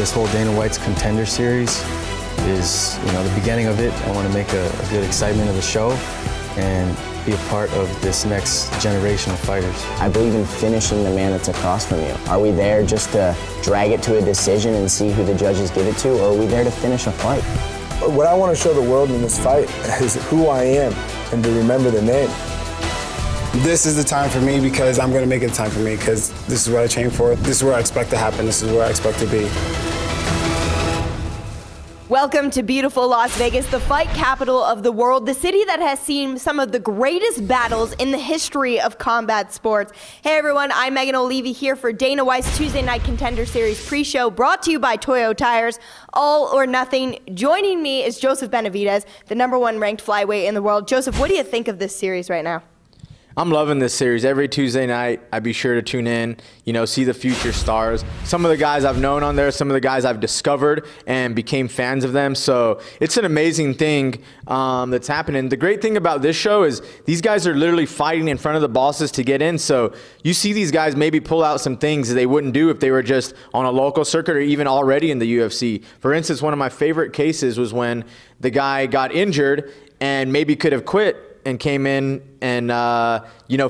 this whole Dana White's Contender series is, the beginning of it. I want to make a good excitement of the show and be a part of this next generation of fighters. I believe in finishing the man that's across from you. Are we there just to drag it to a decision and see who the judges give it to, or are we there to finish a fight? What I want to show the world in this fight is who I am and to remember the name. This is the time for me because I'm going to make it time for me because this is what I train for. This is where I expect to happen. This is where I expect to be. Welcome to beautiful Las Vegas, the fight capital of the world, the city that has seen some of the greatest battles in the history of combat sports. Hey everyone, I'm Megan O'Leary here for Dana White's Tuesday Night Contender Series pre-show, brought to you by Toyo Tires, All or Nothing. Joining me is Joseph Benavidez, the #1 ranked flyweight in the world. Joseph, what do you think of this series right now? I'm loving this series. Every Tuesday night, I'd be sure to tune in, see the future stars. Some of the guys I've known on there, some of the guys I've discovered and became fans of them. So it's an amazing thing that's happening. The great thing about this show is these guys are literally fighting in front of the bosses to get in. So you see these guys maybe pull out some things that they wouldn't do if they were just on a local circuit or even already in the UFC. For instance, one of my favorite cases was when the guy got injured and maybe could have quit and came in and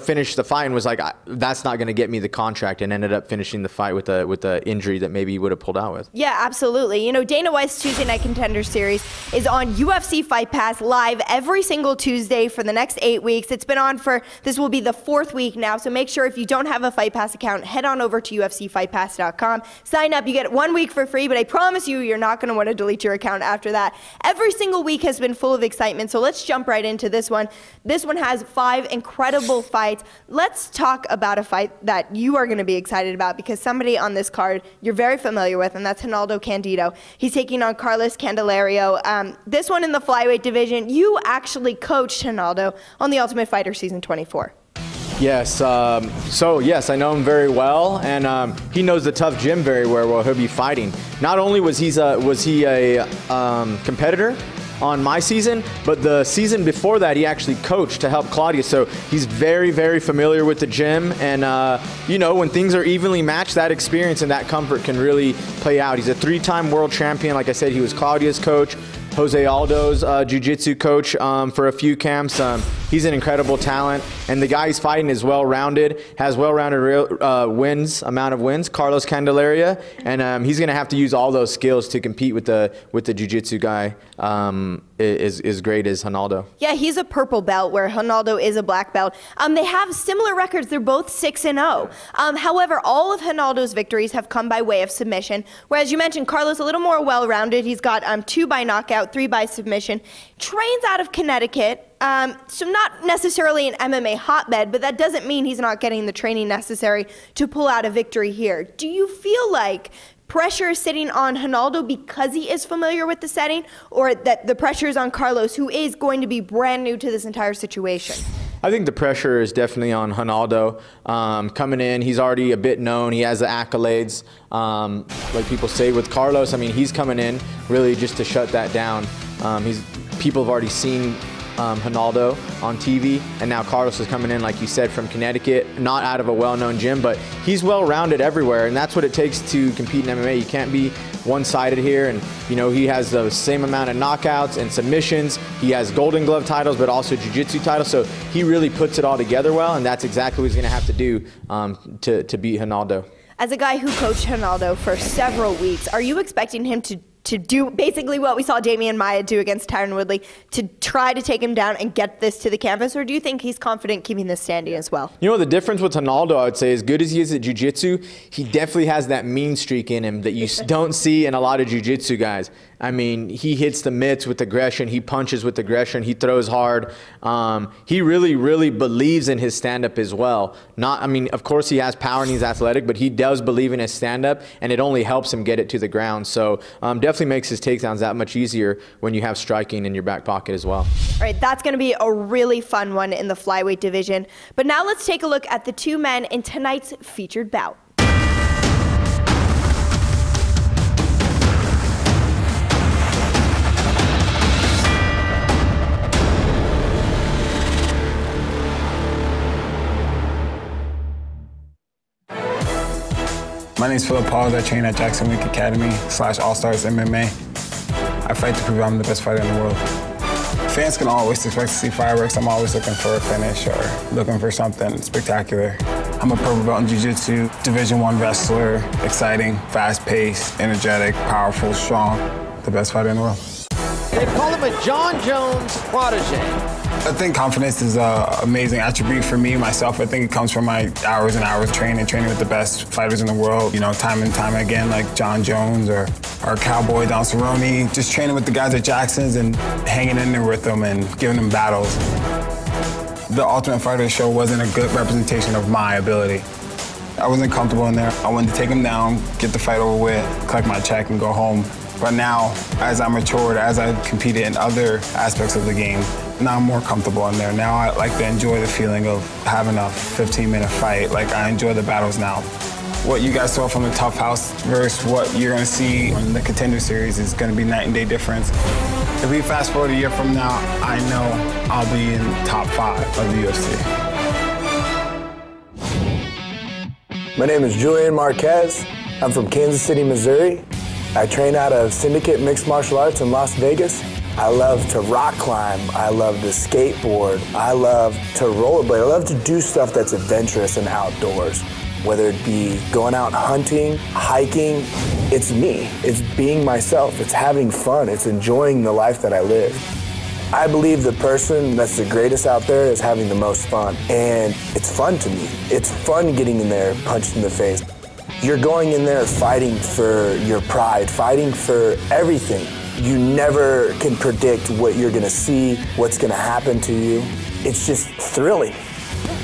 finished the fight and was like, that's not going to get me the contract, and ended up finishing the fight with a injury that maybe he would have pulled out with. Yeah, absolutely. Dana White's Tuesday Night Contender Series is on UFC Fight Pass live every single Tuesday for the next 8 weeks. It's been on this will be the 4th week now, so make sure if you don't have a Fight Pass account, head on over to UFCFightPass.com. Sign up. You get 1 week for free, but I promise you're not going to want to delete your account after that. Every single week has been full of excitement, so let's jump right into this one. This one has 5 incredible fights. Let's talk about a fight that you are going to be excited about because somebody on this card you're very familiar with, and that's Aldo Candido. He's taking on Carlos Candelario. This one in the flyweight division, you actually coached Aldo on The Ultimate Fighter Season 24. Yes, yes, I know him very well, and he knows the tough gym very well where he'll be fighting. Not only was he a competitor on my season, but the season before that he actually coached to help Claudia, so he's very, very familiar with the gym, and when things are evenly matched, that experience and that comfort can really play out. He's a 3-time world champion. Like I said, he was Claudia's coach, Jose Aldo's jiu-jitsu coach for a few camps. He's an incredible talent, and the guy he's fighting is well-rounded, has well-rounded amount of wins, Carlos Candelario, and he's going to have to use all those skills to compete with the jiu-jitsu guy as great as Aldo. Yeah, he's a purple belt where Aldo is a black belt. They have similar records. They're both 6-0. However, all of Aldo's victories have come by way of submission, whereas you mentioned Carlos a little more well-rounded. He's got 2 by knockout, 3 by submission. Trains out of Connecticut. So not necessarily an MMA hotbed, but that doesn't mean he's not getting the training necessary to pull out a victory here. Do you feel like pressure is sitting on Aldo because he is familiar with the setting, or that the pressure is on Carlos, who is going to be brand new to this entire situation? I think the pressure is definitely on Aldo. Coming in, he's already a bit known. He has the accolades. Like people say with Carlos, he's coming in really just to shut that down. People have already seen Aldo on TV, and now Carlos is coming in, like you said, from Connecticut, not out of a well-known gym, but he's well-rounded everywhere, and that's what it takes to compete in MMA. You can't be one-sided here, and he has the same amount of knockouts and submissions. He has Golden Glove titles, but also Jiu-Jitsu titles, so he really puts it all together well, and that's exactly what he's going to have to do to beat Aldo. As a guy who coached Aldo for several weeks, are you expecting him to do basically what we saw Damian Maia do against Tyron Woodley, to try to take him down and get this to the canvas, or do you think he's confident keeping this standing as well? The difference with Aldo, I would say, as good as he is at jiu-jitsu, he definitely has that mean streak in him that you don't see in a lot of jiu-jitsu guys. He hits the mitts with aggression, he punches with aggression, he throws hard. He really, really believes in his stand-up as well. Of course he has power and he's athletic, but he does believe in his stand-up, and it only helps him get it to the ground. So definitely makes his takedowns that much easier when you have striking in your back pocket as well. All right, that's going to be a really fun one in the flyweight division. But now let's take a look at the 2 men in tonight's featured bout. My name's Philip Pauls. I train at Jackson Wink Academy / All Stars MMA. I fight to prove I'm the best fighter in the world. Fans can always expect to see fireworks. I'm always looking for a finish or looking for something spectacular. I'm a purple belt in Jiu-Jitsu, Division I wrestler, exciting, fast-paced, energetic, powerful, strong, the best fighter in the world. They call him a John Jones protege. I think confidence is an amazing attribute for me, myself. I think it comes from my hours and hours training with the best fighters in the world, you know, time and time again, like John Jones or our Cowboy Don Cerrone. Just training with the guys at Jackson's and hanging in there with them and giving them battles. The Ultimate Fighter show wasn't a good representation of my ability. I wasn't comfortable in there. I wanted to take them down, get the fight over with, collect my check and go home. But now, as I matured, as I competed in other aspects of the game, now I'm more comfortable in there. Now I like to enjoy the feeling of having a 15-minute fight. Like, I enjoy the battles now. What you guys saw from the Tough House versus what you're gonna see in the Contender series is gonna be night and day difference. If we fast forward a year from now, I know I'll be in top 5 of the UFC. My name is Julian Marquez. I'm from Kansas City, Missouri. I train out of Syndicate Mixed Martial Arts in Las Vegas. I love to rock climb. I love to skateboard. I love to rollerblade. I love to do stuff that's adventurous and outdoors. Whether it be going out hunting, hiking, it's me. It's being myself. It's having fun. It's enjoying the life that I live. I believe the person that's the greatest out there is having the most fun. And it's fun to me. It's fun getting in there, punched in the face. You're going in there fighting for your pride, fighting for everything. You never can predict what you're gonna see, what's gonna happen to you. It's just thrilling.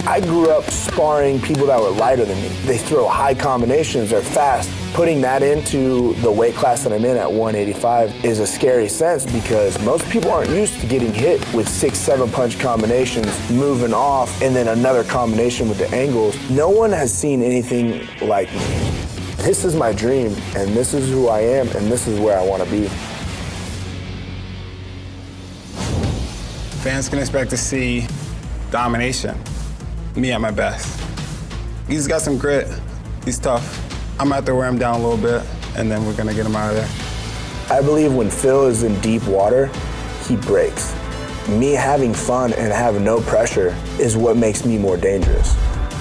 I grew up sparring people that were lighter than me. They throw high combinations, they're fast. Putting that into the weight class that I'm in at 185 is a scary sense because most people aren't used to getting hit with 6-7 punch combinations, moving off, and then another combination with the angles. No one has seen anything like me. This is my dream, and this is who I am, and this is where I want to be. Fans can expect to see domination. Me at my best. He's got some grit. He's tough. I'm out there wear him down a little bit, and then we're gonna get him out of there. I believe when Phil is in deep water, he breaks. Me having fun and having no pressure is what makes me more dangerous.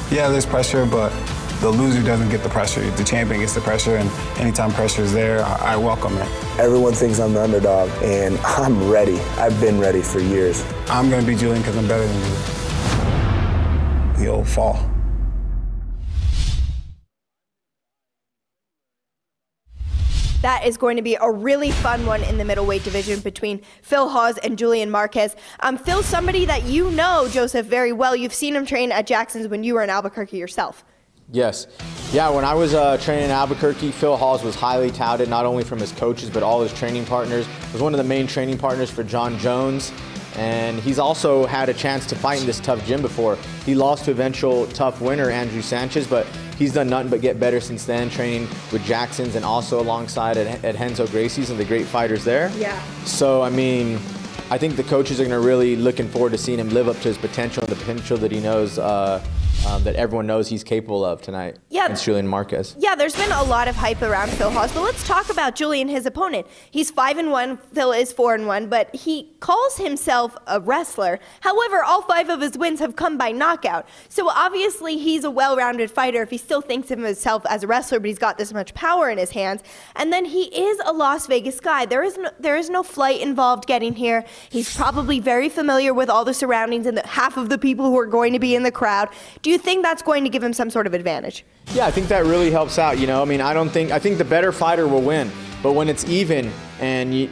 Yeah, there's pressure, but the loser doesn't get the pressure. The champion gets the pressure, and anytime pressure is there, I welcome it. Everyone thinks I'm the underdog, and I'm ready. I've been ready for years. I'm gonna be Julian because I'm better than you. You'll fall. That is going to be a really fun one in the middleweight division between Phil Hawes and Julian Marquez. Phil's somebody that you know, Joseph, very well. You've seen him train at Jackson's when you were in Albuquerque yourself. Yes. Yeah, when I was training in Albuquerque, Phil Hawes was highly touted, not only from his coaches, but all his training partners. Was one of the main training partners for John Jones. And he's also had a chance to fight in this tough gym before. He lost to eventual tough winner, Andrew Sanchez, but he's done nothing but get better since then, training with Jackson's and also alongside at Renzo Gracie's and the great fighters there. Yeah. So, I mean, I think the coaches are going to really looking forward to seeing him live up to his potential and the potential that he knows that everyone knows he's capable of tonight. Yeah. It's Julian Marquez. Yeah, there's been a lot of hype around Phil Hawes, but let's talk about Julian, his opponent. He's 5-1, Phil is 4-1, but he calls himself a wrestler. However, all 5 of his wins have come by knockout. So obviously he's a well-rounded fighter if he still thinks of himself as a wrestler, but he's got this much power in his hands. And then he is a Las Vegas guy. There is no flight involved getting here. He's probably very familiar with all the surroundings and half of the people who are going to be in the crowd. Do you think that's going to give him some sort of advantage? Yeah, I think that really helps out. You know, I mean, I think the better fighter will win. But when it's even and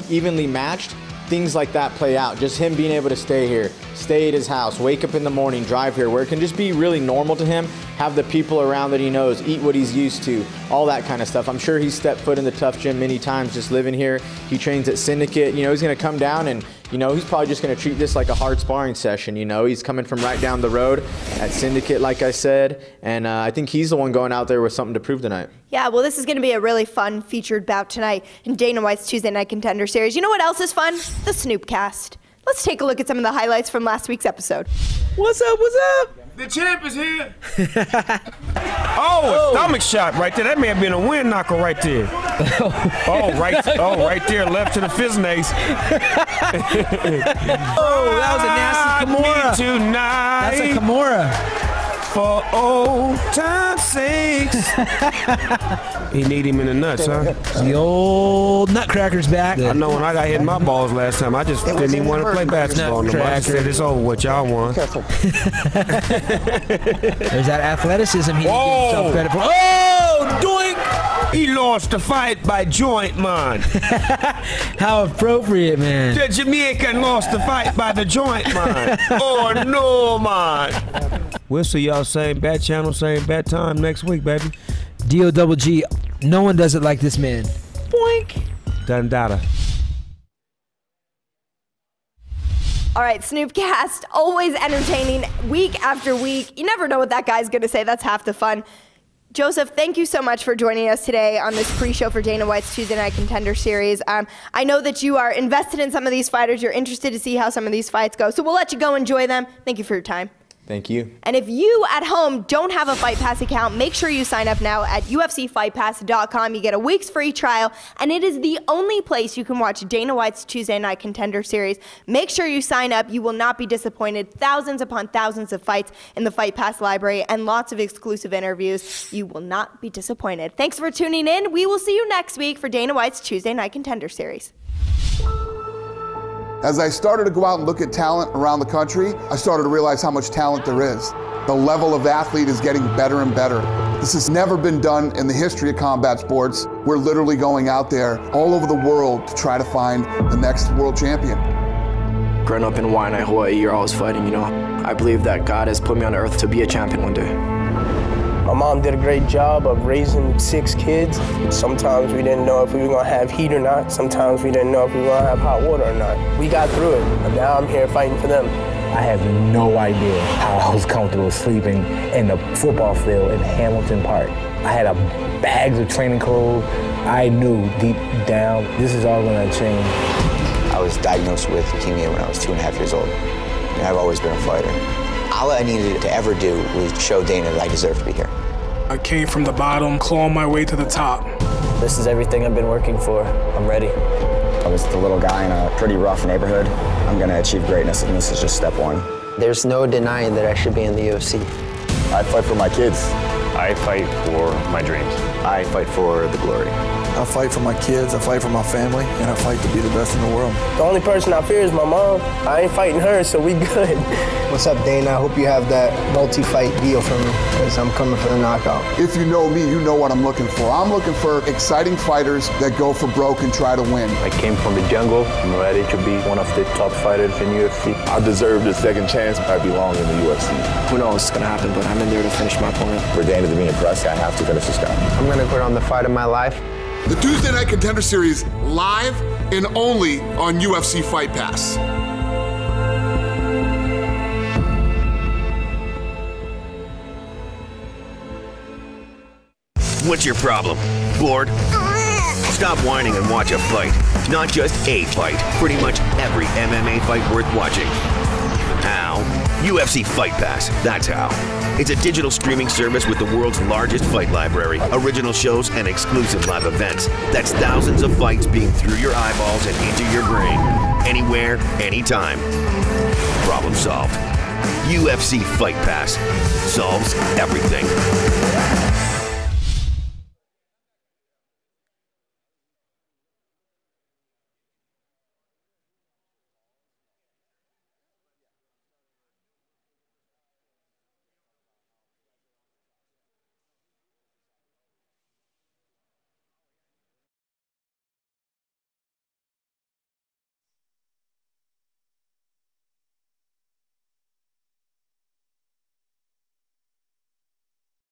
evenly matched, things like that play out. Just him being able to stay here, stay at his house, wake up in the morning, drive here, where it can just be really normal to him, have the people around that he knows, eat what he's used to, all that kind of stuff. I'm sure he's stepped foot in the Tough Gym many times just living here. He trains at Syndicate. You know, he's going to come down and, you know, he's probably just going to treat this like a hard sparring session. You know, he's coming from right down the road at Syndicate, like I said, and I think he's the one going out there with something to prove tonight. Yeah, well, this is going to be a really fun featured bout tonight in Dana White's Tuesday Night Contender Series. You know what else is fun? The Snoopcast. Let's take a look at some of the highlights from last week's episode. What's up? What's up? The champ is here. Oh, a stomach shot right there. That may have been a wind knocker right there. Right there, left to the fizznace. That was a nasty Kimura. Tonight. That's a Kimura. For old time's sakes. He need him in the nuts, huh? The old Nutcracker's back. I know when I got hit in my balls last time, I just didn't even want to play basketball no more. I just said it's over what y'all want. There's that athleticism he didn't give himself credit for. Oh, doink! He lost the fight by joint, man. How appropriate, man. The Jamaican lost the fight by the joint, man. Oh, no, man. We'll see y'all same bat channel, same bat time next week, baby. D-O-double-G. No one does it like this man. Boink. Dandada. All right, Snoopcast, always entertaining week after week. You never know what that guy's going to say. That's half the fun. Joseph, thank you so much for joining us today on this pre-show for Dana White's Tuesday Night Contender Series. I know that you are invested in some of these fighters. You're interested to see how some of these fights go. So we'll let you go enjoy them. Thank you for your time. Thank you. And if you at home don't have a Fight Pass account, make sure you sign up now at UFCFightPass.com. You get a week's free trial, and it is the only place you can watch Dana White's Tuesday Night Contender Series. Make sure you sign up. You will not be disappointed. Thousands upon thousands of fights in the Fight Pass library and lots of exclusive interviews. You will not be disappointed. Thanks for tuning in. We will see you next week for Dana White's Tuesday Night Contender Series. As I started to go out and look at talent around the country, I started to realize how much talent there is. The level of athlete is getting better and better. This has never been done in the history of combat sports. We're literally going out there all over the world to try to find the next world champion. Growing up in Waianae, Hawaii, you're always fighting, you know. I believe that God has put me on earth to be a champion one day. My mom did a great job of raising 6 kids. Sometimes we didn't know if we were gonna have heat or not. Sometimes we didn't know if we were gonna have hot water or not. We got through it, and now I'm here fighting for them. I have no idea how I was comfortable sleeping in the football field in Hamilton Park. I had bags of training clothes. I knew deep down, this is all gonna change. I was diagnosed with leukemia when I was 2.5 years old, and I've always been a fighter. All I needed to ever do was show Dana that I deserve to be here. I came from the bottom, clawing my way to the top. This is everything I've been working for. I'm ready. I was the little guy in a pretty rough neighborhood. I'm gonna achieve greatness, and this is just step one. There's no denying that I should be in the UFC. I fight for my kids. I fight for my dreams. I fight for the glory. I fight for my kids, I fight for my family, and I fight to be the best in the world. The only person I fear is my mom. I ain't fighting her, so we good. What's up, Dana? I hope you have that multi-fight deal for me, because I'm coming for the knockout. If you know me, you know what I'm looking for. I'm looking for exciting fighters that go for broke and try to win. I came from the jungle. I'm ready to be one of the top fighters in UFC. I deserve the second chance. I belong in the UFC. Who knows what's going to happen, but I'm in there to finish my opponent. For Dana to be impressed, I have to finish this guy. I'm going to put on the fight of my life. The Tuesday Night Contender Series, live and only on UFC Fight Pass. What's your problem? Bored? Stop whining and watch a fight. Not just a fight, pretty much every MMA fight worth watching. How? UFC Fight Pass, that's how. It's a digital streaming service with the world's largest fight library, original shows, and exclusive live events. That's thousands of fights being through your eyeballs and into your brain. Anywhere, anytime. Problem solved. UFC Fight Pass solves everything.